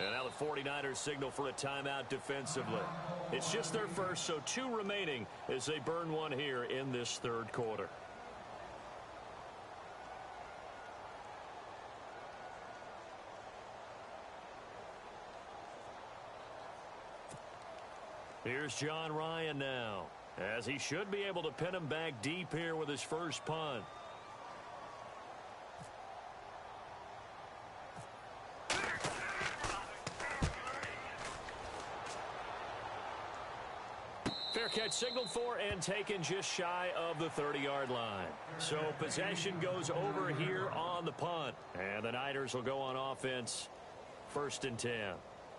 And now the 49ers signal for a timeout defensively. It's just their first, so 2 remaining as they burn one here in this third quarter. Here's John Ryan now, as he should be able to pin him back deep here with his first punt. Fair catch signaled for and taken just shy of the 30-yard line. So possession goes over here on the punt. And the Niners will go on offense, 1st and 10.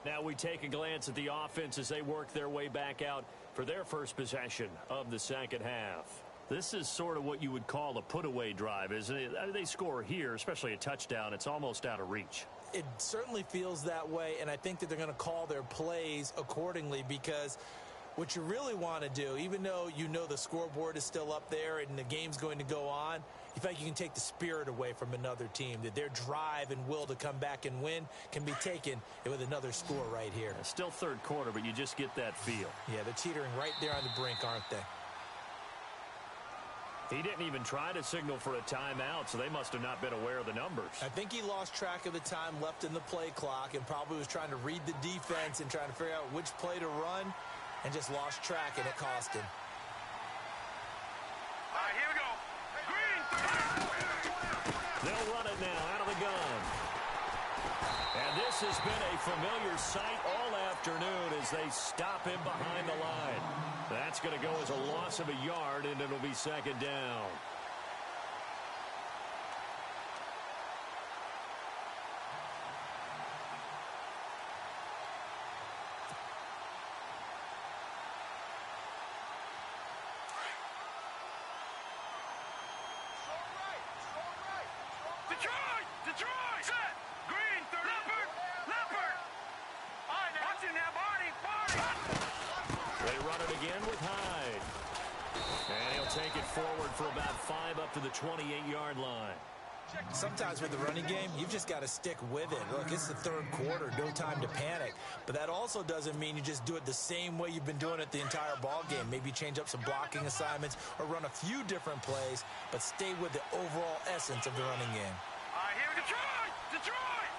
Now we take a glance at the offense as they work their way back out for their first possession of the second half. This is sort of what you would call a put-away drive, isn't it? They score here, especially a touchdown. It's almost out of reach. It certainly feels that way, and I think that they're going to call their plays accordingly, because what you really want to do, even though you know the scoreboard is still up there and the game's going to go on, you feel like you can take the spirit away from another team, that their drive and will to come back and win can be taken with another score right here. Still third quarter, but you just get that feel. Yeah, they're teetering right there on the brink, aren't they? He didn't even try to signal for a timeout, so they must have not been aware of the numbers. I think he lost track of the time left in the play clock and probably was trying to read the defense and trying to figure out which play to run, and just lost track, and it cost him. All right, here we go. Green. They'll run it now out of the gun. And this has been a familiar sight all afternoon as they stop him behind the line. That's going to go as a loss of a yard, and it'll be 2nd down. Detroit! Set! Green, 30. Leopard! All right, now. Watch it now, Barney! They run it again with Hyde. And he'll take it forward for about 5 up to the 28-yard line. Sometimes with the running game, you've just got to stick with it. Look, it's the third quarter, no time to panic. But that also doesn't mean you just do it the same way you've been doing it the entire ball game. Maybe change up some blocking assignments or run a few different plays, but stay with the overall essence of the running game. All right, here we go. Detroit! Detroit!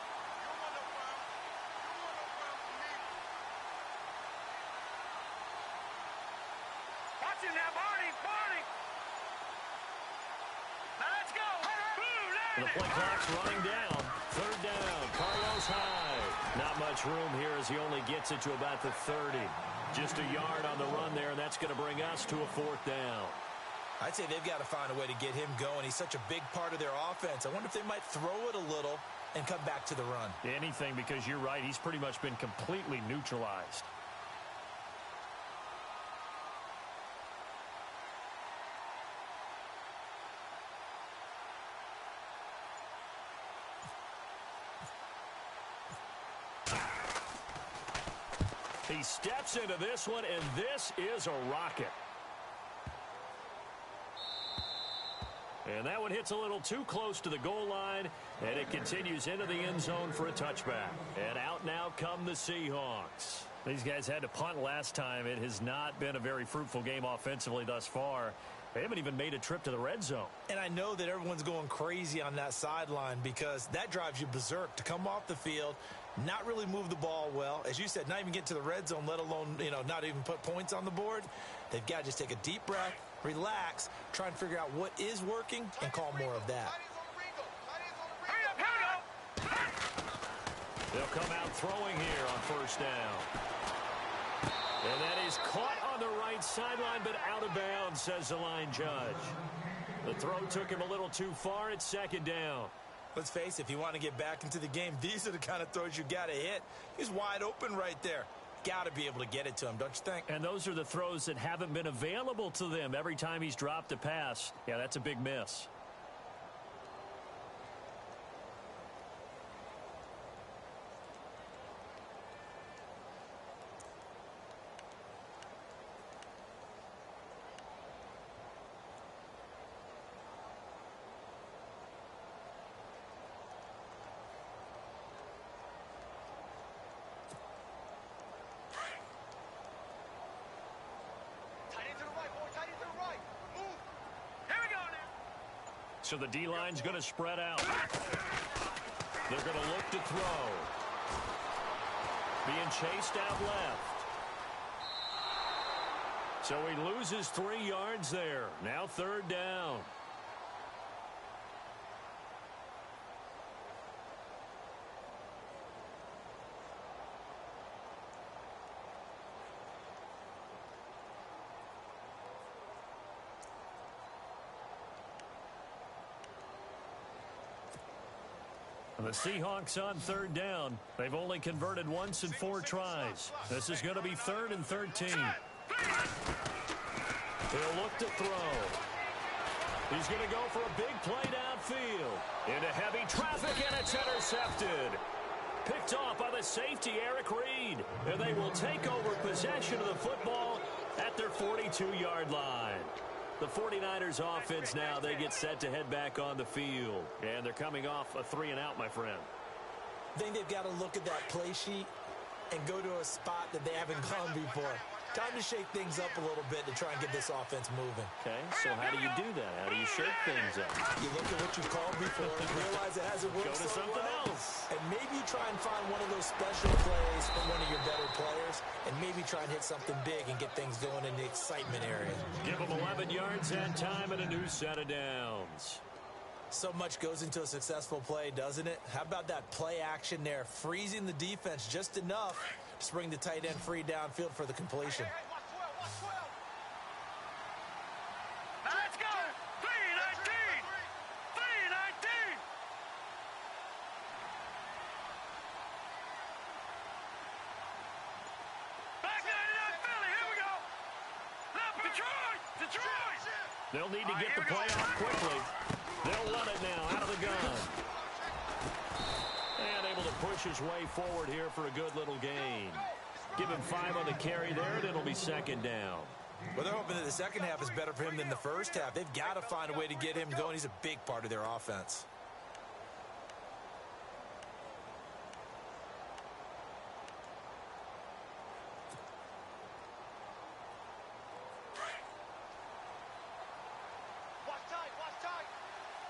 Watch it now, Barney! Barney! Now let's go! The play clock's running down. 3rd down. Carlos Hyde. Not much room here as he only gets it to about the 30. Just a yard on the run there, and that's going to bring us to a 4th down. I'd say they've got to find a way to get him going. He's such a big part of their offense. I wonder if they might throw it a little and come back to the run. Anything, because you're right. He's pretty much been completely neutralized. He steps into this one, and this is a rocket. And that one hits a little too close to the goal line, and it continues into the end zone for a touchback. And out now come the Seahawks. These guys had to punt last time. It has not been a very fruitful game offensively thus far. They haven't even made a trip to the red zone. And I know that everyone's going crazy on that sideline because that drives you berserk to come off the field, not really move the ball well. As you said, not even get to the red zone, let alone, not even put points on the board. They've got to just take a deep breath, relax, try and figure out what is working, and call more of that. They'll come out throwing here on 1st down. And that is caught on the right sideline, but out of bounds, says the line judge. The throw took him a little too far. It's 2nd down. Let's face it, if you want to get back into the game, these are the kind of throws you got to hit. He's wide open right there. Got to be able to get it to him, don't you think? And those are the throws that haven't been available to them every time he's dropped a pass. Yeah, that's a big miss. So the D-line's going to spread out. They're going to look to throw. Being chased out left. So he loses 3 yards there. Now 3rd down. And the Seahawks on 3rd down. They've only converted once in 4 tries. This is going to be 3rd and 13. He'll look to throw. He's going to go for a big play downfield. Into heavy traffic, and it's intercepted. Picked off by the safety, Eric Reed. And they will take over possession of the football at their 42-yard line. The 49ers offense now, they get set to head back on the field. And they're coming off a 3-and-out, my friend. I think they've got to look at that play sheet and go to a spot that they haven't gone before. Time to shake things up a little bit to try and get this offense moving. Okay, so how do you do that? How do you shake things up? You look at what you called before and realize it hasn't worked Go to so something well. else. And maybe you try and find one of those special plays from one of your better players and maybe try and hit something big and get things going in the excitement area. Give them 11 yards and time and a new set of downs. So much goes into a successful play, doesn't it? How about that play action there, freezing the defense just enough to bring the tight end free downfield for the completion. Let's go! 319! 319! Back 99 Philly, here we go! Left, Detroit! Detroit! They'll need to get the play off quickly. They'll run it now out of the gun. And able to push his way forward here for a good little gain. Give him 5 on the carry there, and it'll be 2nd down. Well, they're hoping that the second half is better for him than the first half. They've got to find a way to get him going. He's a big part of their offense. Watch tight, watch tight!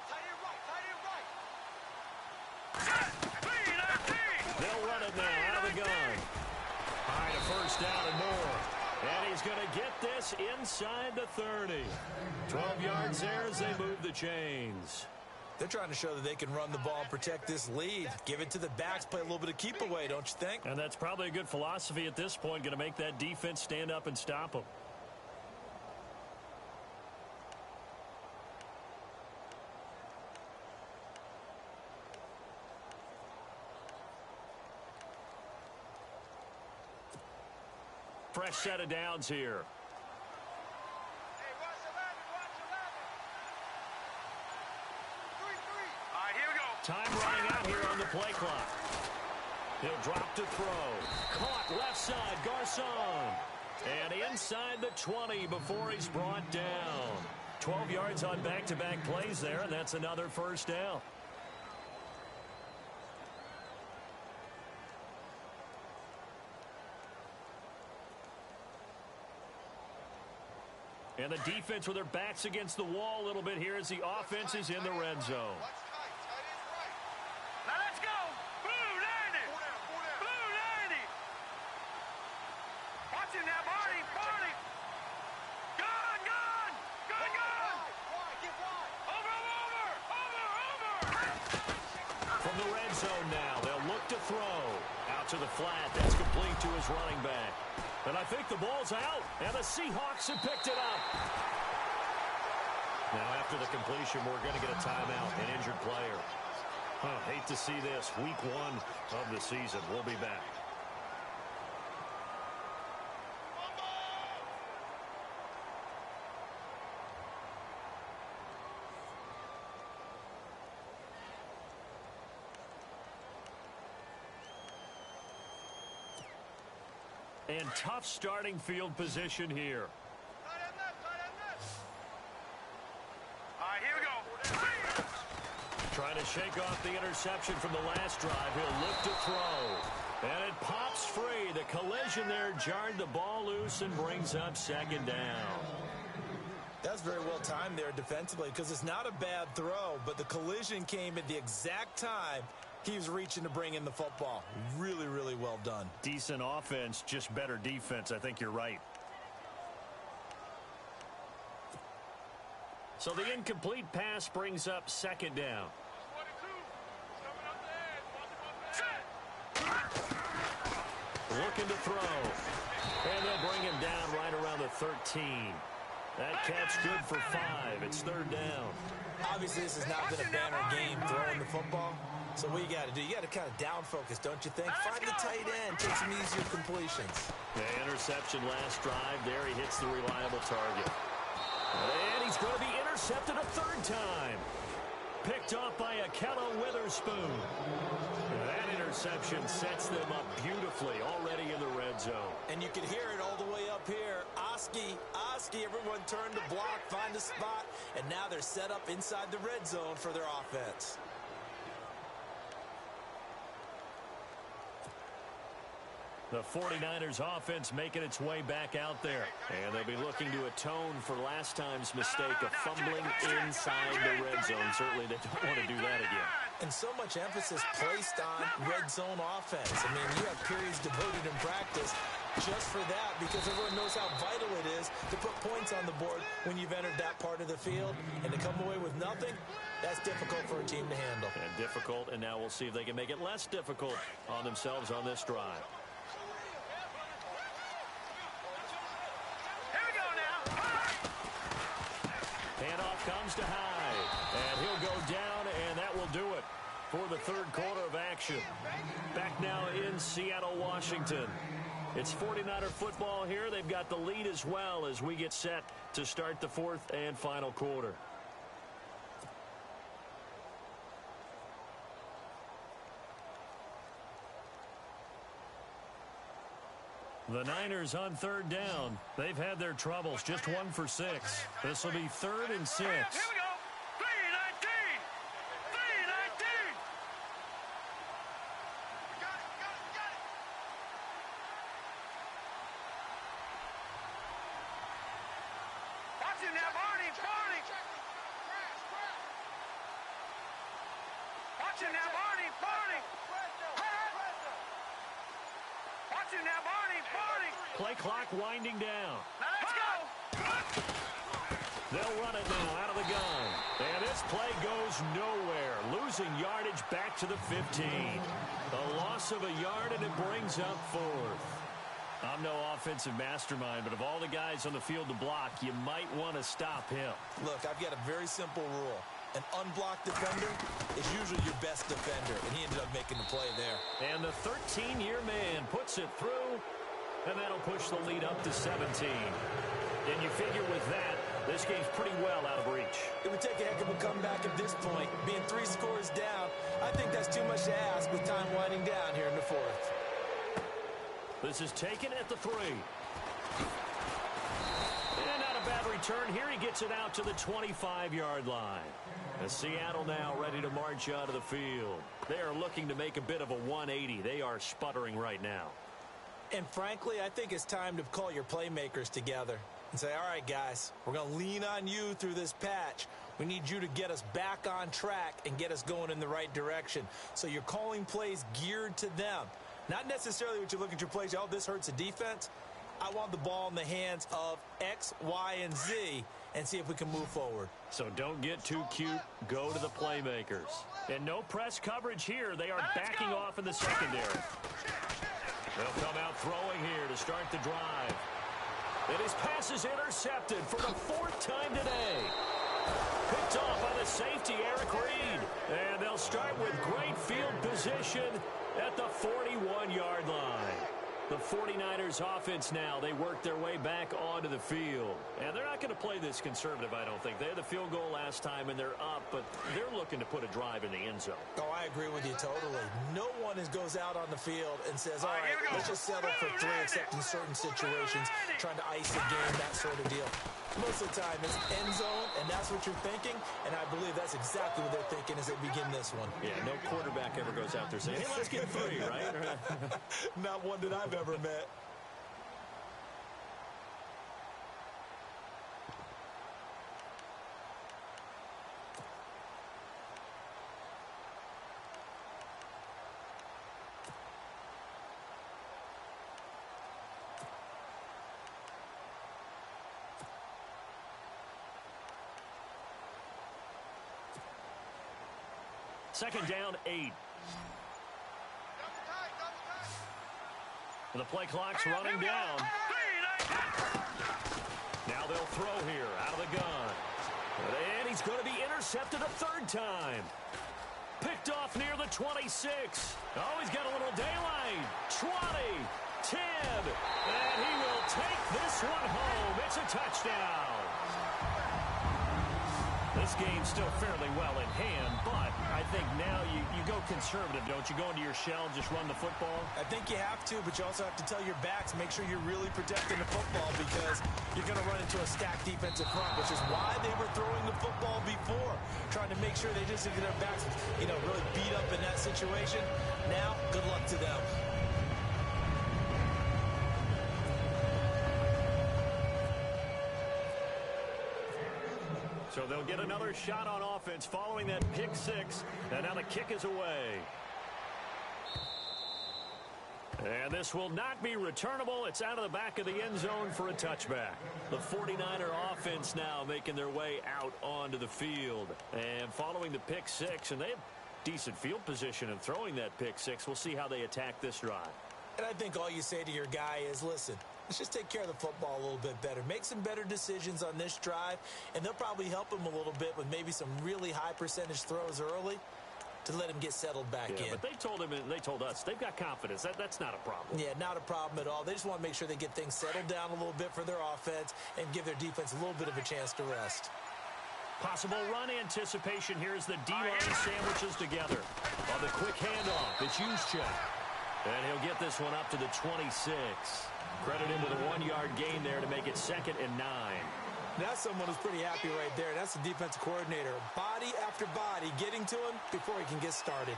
Tight end right, tight end right! Set! 319! They'll run it now out of the gun. All right, a 1st down and more. And he's going to get this inside the 30. 12 yards there as they move the chains. They're trying to show that they can run the ball and protect this lead. Give it to the backs, play a little bit of keep away, don't you think? And that's probably a good philosophy at this point, going to make that defense stand up and stop them. Fresh set of downs here. Hey, watch 11, watch 11! 3-3! All right, here we go. Time running out here on the play clock. He'll drop to throw. Caught left side, Garcon. And inside the 20 before he's brought down. 12 yards on back-to-back plays there, and that's another 1st down. And the defense with their backs against the wall a little bit here as the offense is in the red zone. Now let's go! Blue 90! Blue 90! Watch him now, Barney! Barney! Gun! Gun! Gun! Gun! Over! Over! Over! Over! From the red zone now, they'll look to throw. Out to the flat. That's complete to his running back. And I think the ball's out, and the Seahawks have picked it up. Now, after the completion, we're going to get a timeout, an injured player. Hate to see this. Week 1 of the season. We'll be back. And tough starting field position here. Tight end left, tight end left. All right, here we go. Trying to shake off the interception from the last drive. He'll look to throw. And it pops free. The collision there jarred the ball loose and brings up 2nd down. That's very well timed there defensively because it's not a bad throw, but the collision came at the exact time he was reaching to bring in the football. Really, really well done. Decent offense, just better defense. I think you're right. So the incomplete pass brings up second down. Looking to throw. And they'll bring him down right around the 13. That catch good for 5. It's third down. Obviously, this has not been a banner game throwing the football. So what you got to do, you got to kind of down focus, don't you think? Find the tight end, take some easier completions. The interception last drive. There he hits the reliable target. And he's going to be intercepted a third time. Picked off by Akello Witherspoon. That interception sets them up beautifully already in the red zone. And you can hear it all the way up here. Oski, everyone turned to block, find a spot, and now they're set up inside the red zone for their offense. The 49ers offense making its way back out there. And they'll be looking to atone for last time's mistake of fumbling inside the red zone. Certainly they don't want to do that again. And so much emphasis placed on red zone offense. I mean, you have periods devoted in practice just for that because everyone knows how vital it is to put points on the board when you've entered that part of the field. And to come away with nothing, that's difficult for a team to handle. And difficult, and now we'll see if they can make it less difficult on themselves on this drive. Handoff comes to Hyde, and he'll go down, and that will do it for the third quarter of action. Back now in Seattle, Washington. It's 49er football here. They've got the lead as well as we get set to start the fourth and final quarter. The Niners on third down. They've had their troubles, just 1 for 6. This will be 3rd and 6. Here we go. 3-19. 3-19. Got it. Watch him now, Barney. Watch him now, Barney. Watch him now, Barney. Play clock winding down. Now let's go. They'll run it now out of the gun. And this play goes nowhere. Losing yardage back to the 15. A loss of a yard, and it brings up 4th. I'm no offensive mastermind, but of all the guys on the field to block, you might want to stop him. Look, I've got a very simple rule. An unblocked defender is usually your best defender, and he ended up making the play there. And the 13-year man puts it through, and that'll push the lead up to 17. And you figure with that, this game's pretty well out of reach. It would take a heck of a comeback at this point. Being 3 scores down, I think that's too much to ask with time winding down here in the 4th. This is taken at the 3. And not a bad return here. He gets it out to the 25-yard line. As Seattle now ready to march out of the field. They are looking to make a bit of a 180. They are sputtering right now. And frankly, I think it's time to call your playmakers together and say, all right, guys, we're going to lean on you through this patch. We need you to get us back on track and get us going in the right direction. So you're calling plays geared to them. Not necessarily what you look at your plays, oh, this hurts the defense. I want the ball in the hands of X, Y, and Z and see if we can move forward. So don't get too cute. Go to the playmakers. And no press coverage here. They are backing off in the secondary. They'll come out throwing here to start the drive. And his pass is intercepted for the 4th time today. Picked off by the safety, Eric Reed. And they'll start with great field position at the 41-yard line. The 49ers offense now, they work their way back onto the field. And they're not going to play this conservative, I don't think. They had the field goal last time, and they're up, but they're looking to put a drive in the end zone. Oh, I agree with you totally. No one goes out on the field and says, all right, let's just settle for 3, except in certain situations, trying to ice the game, that sort of deal. Most of the time, it's end zone, and that's what you're thinking, and I believe that's exactly what they're thinking as they begin this one. Yeah, no quarterback ever goes out there saying, hey, let's get 3, right? Not one that I've ever met. Second down, 8. The play clock's running down. Now they'll throw here out of the gun. And he's going to be intercepted a third time. Picked off near the 26. Oh, he's got a little daylight. 20, 10, and he will take this one home. It's a touchdown. This game's still fairly well in hand, but I think now you go conservative, don't you? Go into your shell and just run the football? I think you have to, but you also have to tell your backs, make sure you're really protecting the football because you're going to run into a stacked defensive front, which is why they were throwing the football before, trying to make sure they just get their backs, really beat up in that situation. Now, good luck to them. So they'll get another shot on offense following that pick six. And now the kick is away. And this will not be returnable. It's out of the back of the end zone for a touchback. The 49er offense now making their way out onto the field. And following the pick six, and they have decent field position in throwing that pick six. We'll see how they attack this drive. And I think all you say to your guy is, listen, let's just take care of the football a little bit better. Make some better decisions on this drive, and they'll probably help him a little bit with maybe some really high percentage throws early to let him get settled back in. But they told him and they told us they've got confidence. That's not a problem. Yeah, not a problem at all. They just want to make sure they get things settled down a little bit for their offense and give their defense a little bit of a chance to rest. Possible run anticipation. Here's the D-line sandwiches together. On the quick handoff, it's Juszczyk. And he'll get this one up to the 26. Credit him with a 1-yard gain there to make it 2nd and 9. That's someone who's pretty happy right there. That's the defensive coordinator. Body after body getting to him before he can get started.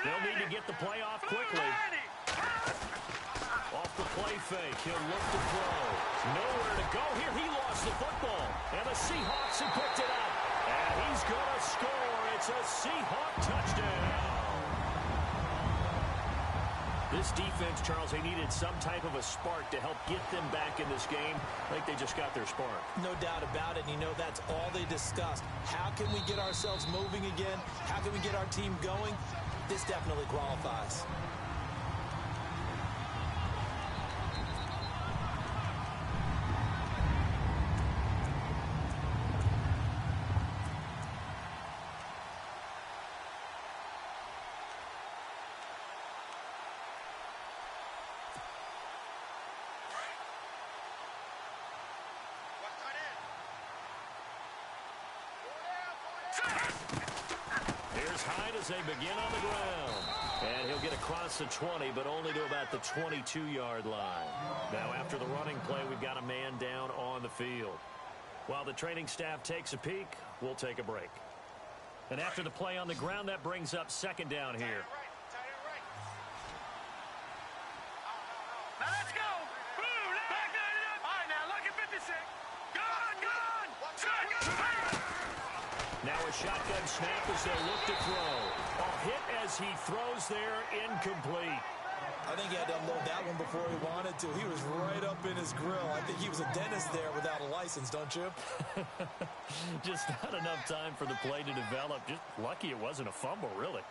They'll need to get the play off quickly. Off the play fake. He'll look to throw. Nowhere to go here. He lost the football. And the Seahawks have picked it up. And he's going to score. It's a Seahawk touchdown. This defense, Charles, they needed some type of a spark to help get them back in this game. I think they just got their spark. No doubt about it. And that's all they discussed. How can we get ourselves moving again? How can we get our team going? This definitely qualifies. Here's Hyde as they begin on the ground. And he'll get across the 20, but only to about the 22-yard line. Now, after the running play, we've got a man down on the field. While the training staff takes a peek, we'll take a break. And after the play on the ground, that brings up 2nd down here. Now let's go. Boom, back that up. All right, now look at 56. Gone. Now a shotgun snap as they look to throw. A hit as he throws there, incomplete. I think he had to unload that one before he wanted to. He was right up in his grill. I think he was a dentist there without a license, don't you? Just not enough time for the play to develop. Just lucky it wasn't a fumble, really.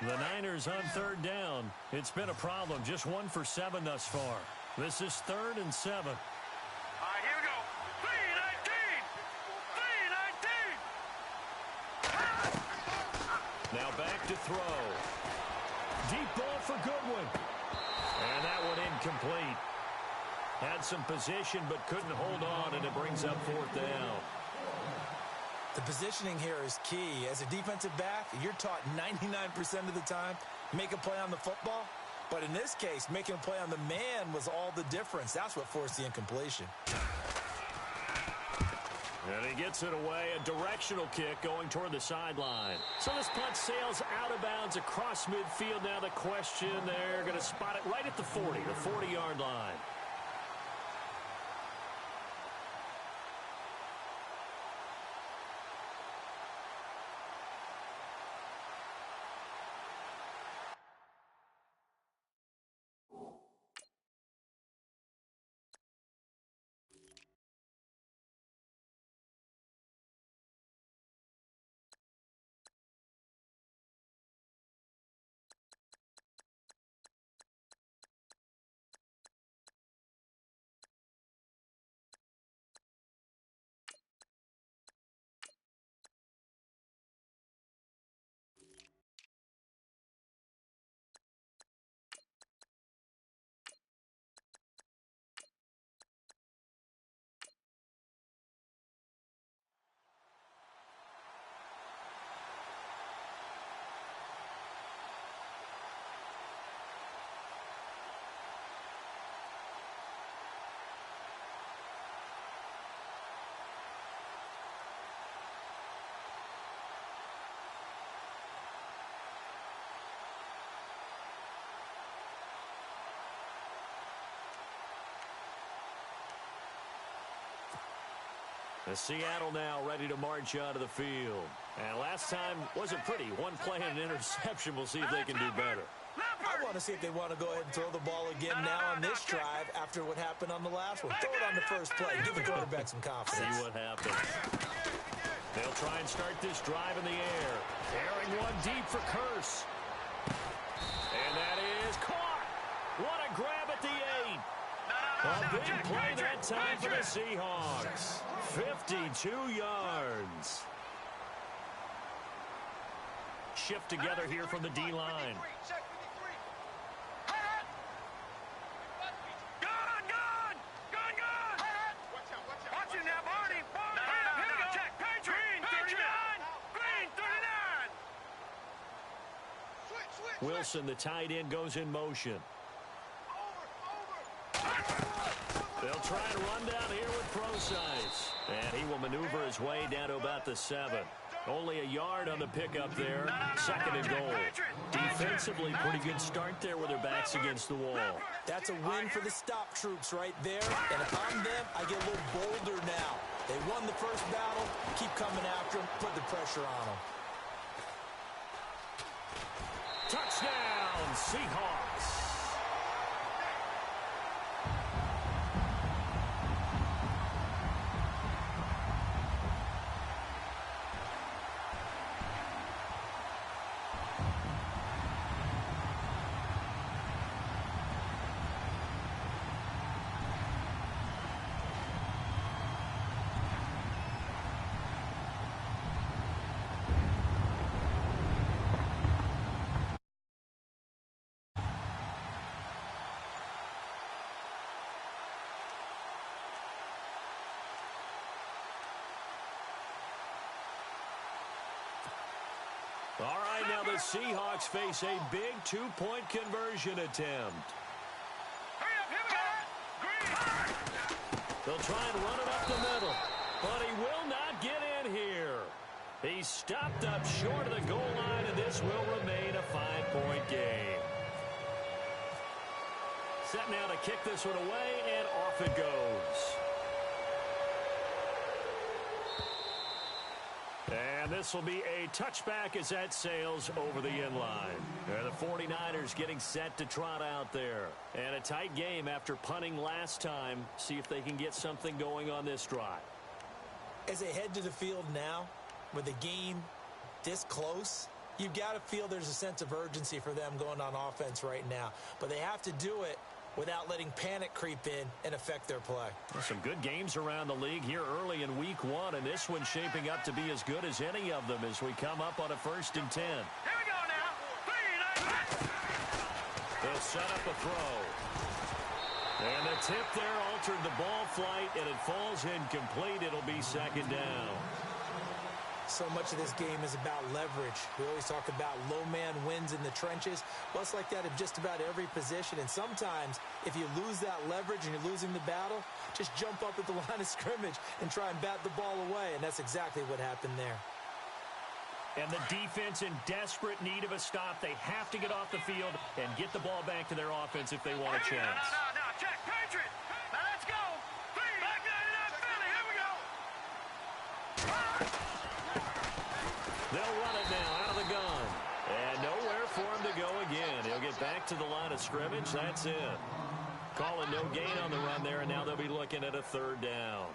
The Niners on 3rd down. It's been a problem. Just 1 for 7 thus far. This is 3rd and 7. All right, here we go. 3-19. Now back to throw. Deep ball for Goodwin. And that one incomplete. Had some position but couldn't hold on, and it brings up 4th down. The positioning here is key. As a defensive back, you're taught 99% of the time, make a play on the football. But in this case, making a play on the man was all the difference. That's what forced the incompletion. And he gets it away, a directional kick going toward the sideline. So this punt sails out of bounds across midfield. Now the question, they're going to spot it right at the 40, the 40-yard line. The Seattle now ready to march out of the field. And last time wasn't pretty. One play and an interception. We'll see if they can do better. I want to see if they want to go ahead and throw the ball again now on this drive after what happened on the last one. Throw it on the first play. Give the quarterback some confidence. See what happens. They'll try and start this drive in the air. Carrying one deep for Curse. And that is caught. What a grab at the 8. A big play that time for the Seahawks. 52 yards. Shift together here from the D-line. Wilson, the tight end, goes in motion. They'll try and run down here with Procise. And he will maneuver his way down to about the 7. Only a yard on the pickup there. Second and goal. Defensively, pretty good start there with their backs against the wall. That's a win for the stop troops right there. And if I'm them, I get a little bolder now. They won the first battle. Keep coming after them. Put the pressure on them. Touchdown, Seahawks. All right, now the Seahawks face a big two-point conversion attempt. They'll try and run it up the middle, but he will not get in here. He's stopped up short of the goal line, and this will remain a 5-point game. Set now to kick this one away, and off it goes. And this will be a touchback as that sails over the end line. The 49ers getting set to trot out there. And a tight game after punting last time. See if they can get something going on this drive. As they head to the field now, with the game this close, you've got to feel there's a sense of urgency for them going on offense right now. But they have to do it without letting panic creep in and affect their play. Some good games around the league here early in week 1, and this one's shaping up to be as good as any of them as we come up on a 1st and 10. Here we go now. They'll set up a throw. And the tip there altered the ball flight, and it falls incomplete. It'll be 2nd down. So much of this game is about leverage. We always talk about low man wins in the trenches. Well, it's like that in just about every position. And sometimes, if you lose that leverage and you're losing the battle, just jump up at the line of scrimmage and try and bat the ball away. And that's exactly what happened there. And the defense in desperate need of a stop. They have to get off the field and get the ball back to their offense if they want a chance. No. Check, Patriot. Now let's go. Three. Back 99 Philly. Here we go. They'll run it now out of the gun. And nowhere for him to go again. He'll get back to the line of scrimmage. That's it. Calling no gain on the run there, and now they'll be looking at a third down.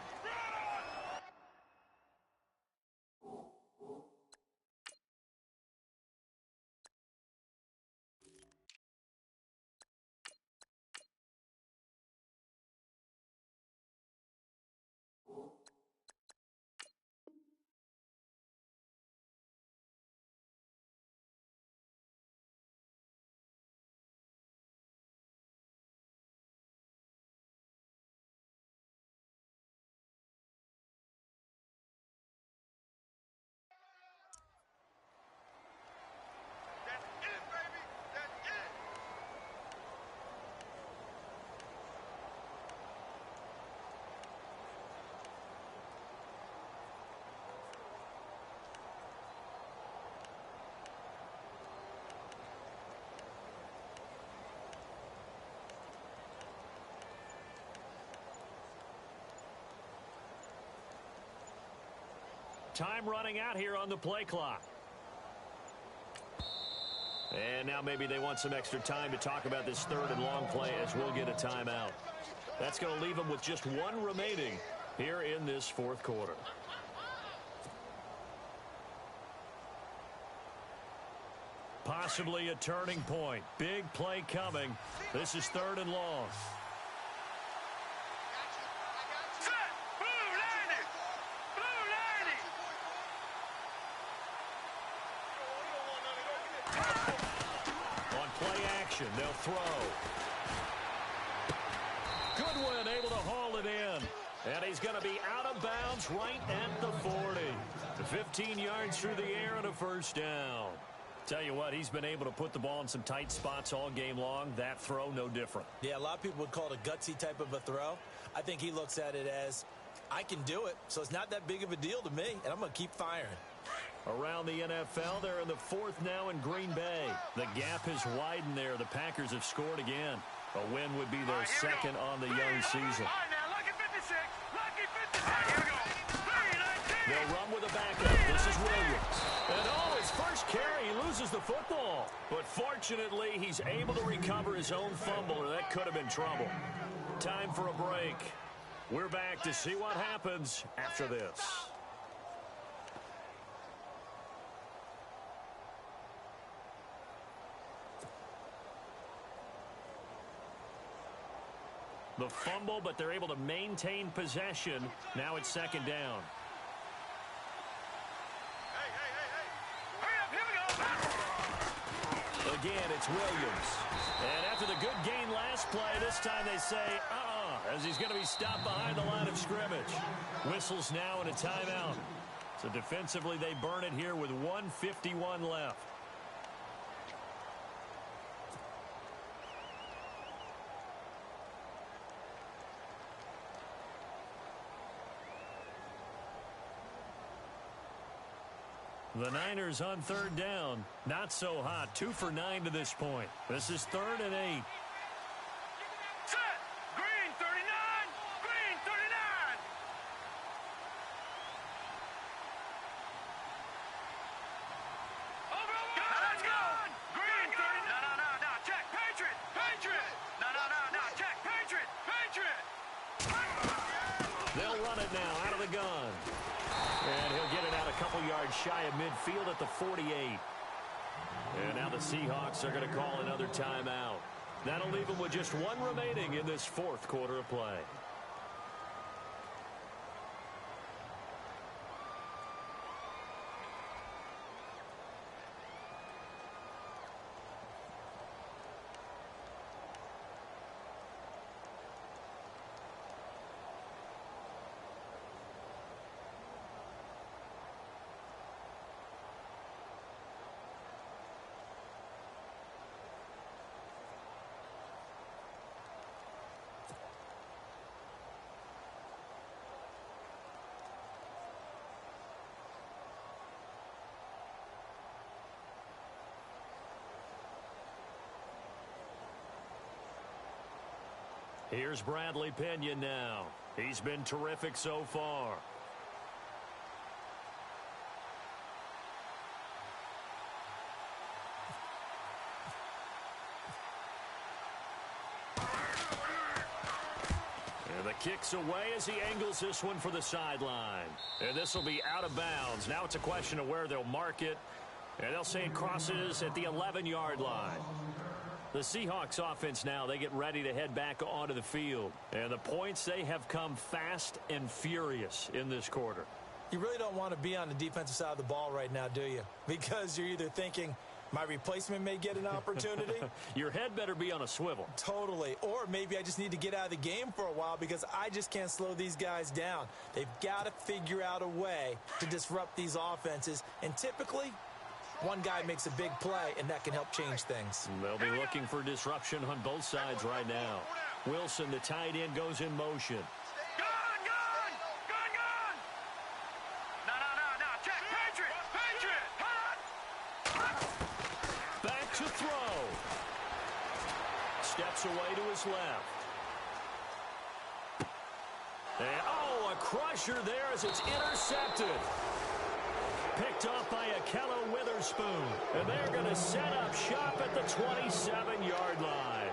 Time running out here on the play clock. And now maybe they want some extra time to talk about this third and long play as we'll get a timeout. That's going to leave them with just one remaining here in this fourth quarter. Possibly a turning point. Big play coming. This is third and long. They'll throw. Goodwin able to haul it in. And he's going to be out of bounds right at the 40. 15 yards through the air and a first down. Tell you what, he's been able to put the ball in some tight spots all game long. That throw, no different. Yeah, a lot of people would call it a gutsy type of a throw. I think he looks at it as, I can do it, so it's not that big of a deal to me, and I'm going to keep firing. Around the NFL, they're in the fourth now in Green Bay. The gap has widened there. The Packers have scored again. A win would be their second on the young season. All right, now, lucky 56. Lucky 56. Here we go. 3-19. They'll run with a backup. This is Williams. And his first carry, he loses the football. But fortunately, he's able to recover his own fumble, or that could have been trouble. Time for a break. We're back to see what happens after this. The fumble, but they're able to maintain possession. Now it's second down. Hurry up, here we go. Again, it's Williams. And after the good gain last play, this time they say, as he's going to be stopped behind the line of scrimmage. Whistles now and a timeout. So defensively, they burn it here with 1:51 left. The Niners on third down. Not so hot. 2 for 9 to this point. This is 3rd and 8. Set. Green 39. Green 39. Over. Now let's go. Green 39. No. Check. Patriot. No. Check. Patriot. They'll run it now out of the gun. And he'll get it out a couple yards shy of midfield at the 48. And now the Seahawks are going to call another timeout. That'll leave them with just one remaining in this fourth quarter of play. Here's Bradley Pinion now. He's been terrific so far. And the kick's away as he angles this one for the sideline. And this will be out of bounds. Now it's a question of where they'll mark it. And they'll say it crosses at the 11-yard line. The Seahawks offense now, they get ready to head back onto the field. And the points, they have come fast and furious in this quarter. You really don't want to be on the defensive side of the ball right now, do you? Because you're either thinking, my replacement may get an opportunity. Your head better be on a swivel. Totally. Or maybe I just need to get out of the game for a while because I just can't slow these guys down. They've got to figure out a way to disrupt these offenses. And typically, one guy makes a big play, and that can help change things. They'll be looking for disruption on both sides right now. Wilson, the tight end, goes in motion. Back to throw. Steps away to his left. And, oh, a crusher there as it's intercepted. Picked up by Akello Witherspoon. And they're going to set up shop at the 27-yard line.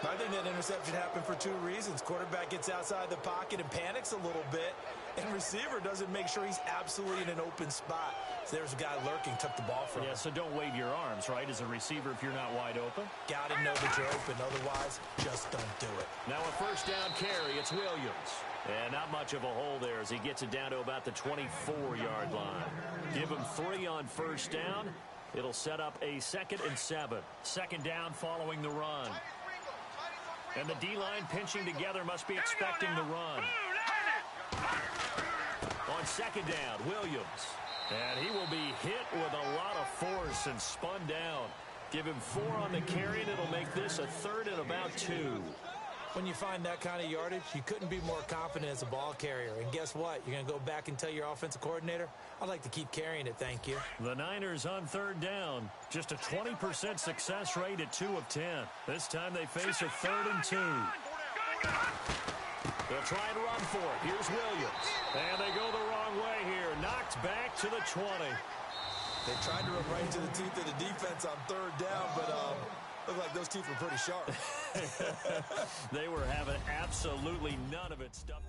I think that interception happened for two reasons. Quarterback gets outside the pocket and panics a little bit, and receiver doesn't make sure he's absolutely in an open spot. So there's a guy lurking, took the ball from him. Yeah, so don't wave your arms, right, as a receiver if you're not wide open. Got to know that you're open. Otherwise, just don't do it. Now a first down carry. It's Williams. And not much of a hole there as he gets it down to about the 24-yard line. Give him 3 on first down. It'll set up a 2nd and 7. Second down following the run. And the D-line pinching together must be expecting the run. On second down, Williams. And he will be hit with a lot of force and spun down. Give him 4 on the carry, and it'll make this a 3rd and about 2. When you find that kind of yardage, you couldn't be more confident as a ball carrier. And guess what? You're going to go back and tell your offensive coordinator, I'd like to keep carrying it, thank you. The Niners on third down. Just a 20% success rate at 2 of 10. This time they face a 3rd and 2. They'll try and run for it. Here's Williams. And they go the wrong way here. Knocked back to the 20. They tried to run right into the teeth of the defense on third down, but looked like those teeth were pretty sharp. They were having absolutely none of it stuffed.